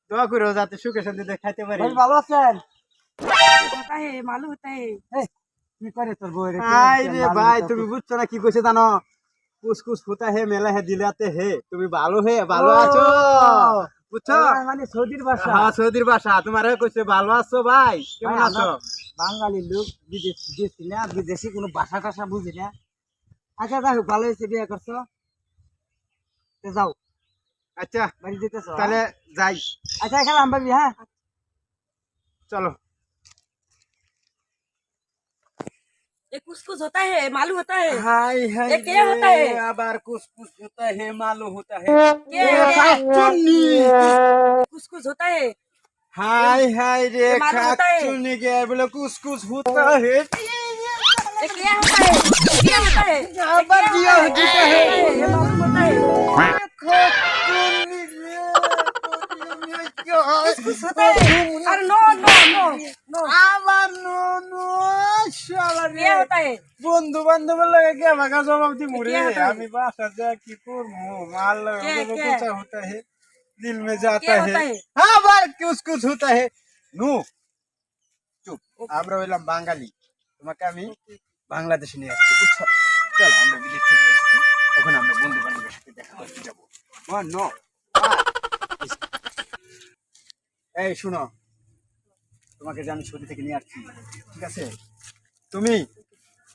দোয়া করো যাতে সুখে শান্তিতে খাইতে পারি। ভাই ভালো আছেন? होता है मालूम होता है। কি করে তোর বউ রে? আই রে ভাই তুমি বুঝছো না কি কইছে জানো? কুসকুস হোতা হে মেলা হে দিলাতে হে। তুমি ভালো আছো? বুঝছো? মানে সৌদির ভাষা। হ্যাঁ সৌদির ভাষা। তোমারে কইছে ভালো আছো ভাই? কেমন আছো? বাঙালি লোক, বিদেশ গেছি না, বিদেশি কোনো ভাষা টাষা বুঝি না। আচ্ছা যাই হোক, ভালো হয়েছে বিয়ে করছো। তো যাও, আচ্ছা বাড়ি যেতেছো? তাহলে যাই, আচ্ছা এখানে আমি হ্যাঁ চলো। ये कुछ होता है मालूम होता है। हाय हाय ये क्या होता है? আবার কুসকুস होता है मालूम होता है। क्या ये खाचुनी। कुछ होता है। हाय हाय रे ये मालूम होता है। खाचुनी के बोले कुसकुस होता है। ये क्या होता है? क्या होता है? आবার दिया होता है। ये मालूम होता है। खाचुनी कुछ होता है। अरे नो नो नो नो আবার নো নো শালা রে। क्या होता है? বন্ধু বান্ধবের লাগে কে ভাগা জবাব দি মুরে। क्या होता है? আমি বাসা যা কি করবো মাল क्या क्या कुछ होता है दिल में जाता क्या होता है। है? हाँ बार कुछ होता है। নো চুপ। আমরা হইলাম বাঙালি, তোমাকে আমি বাংলাদেশে নিয়ে আসছি বুঝছো। চলো আমরা বিদেশ থেকে এসেছি, ওখানে আমরা বন্ধু বান্ধবের সাথে দেখা করতে যাবো। নো এই শুনো, তোমাকে যে আমি সৌদি থেকে নিয়ে আসছি ঠিক আছে, তুমি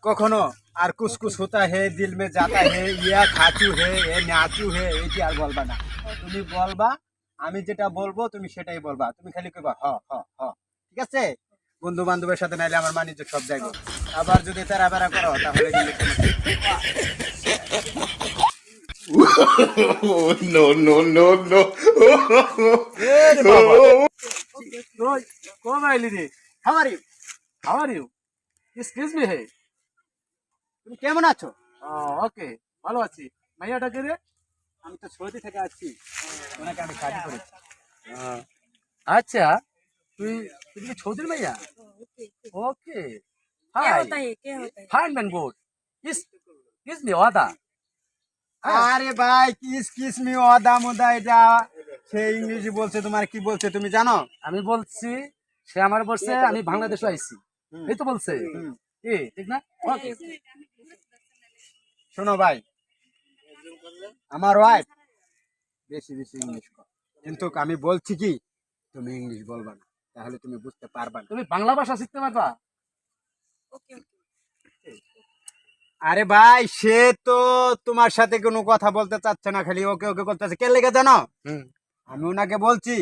কখনো আর কুসকুস হোতা হে দিল মে যাতা হে ইয়া খাচু হে এ নাচু হে এটি আর বলবা না। তুমি বলবা আমি যেটা বলবো তুমি সেটাই বলবা। তুমি খালি কইবা হ হ হ, ঠিক আছে? বন্ধু বান্ধবের সাথে নাইলে আমার মানিজ্য সব যাইবো। আবার যদি তারা বেড়া করো তাহলে কিন্তু no, no, no, no. কম আইলি রে। How are you? How are you? Excuse me hey, তুমি কেমন আছো? ওকে ভালো আছি। মাইয়াটা কে রে? আমি তো সৌদি থেকে আসছি, ওনাকে আমি শাদি করেছি। আচ্ছা তুই তুই কি সৌদির মাইয়া? ওকে क्या হাই होता है? क्या होता है? Fine man good. Kiss me ওয়াদা। আরে ভাই কিস মি ওয়াদা মোদা এটা সে ইংরেজি বলছে, তোমার কি বলছে তুমি জানো? আমি বলছি, সে আমার বলছে আমি বাংলাদেশে আইছি, এই তো বলছে কি ঠিক না? শোনো ভাই, আমার ওয়াইফ বেশি বেশি ইংলিশ কর, কিন্তু আমি বলছি কি তুমি ইংলিশ বলবা না, তাহলে তুমি বুঝতে পারবা না। তুমি বাংলা ভাষা শিখতে পারবা? ओके আরে ভাই সে তো তোমার সাথে কোনো কথা বলতে চাচ্ছে না, খালি ওকে ওকে করতেছে। কে লেগে জানো? আমি ওনাকে বলছি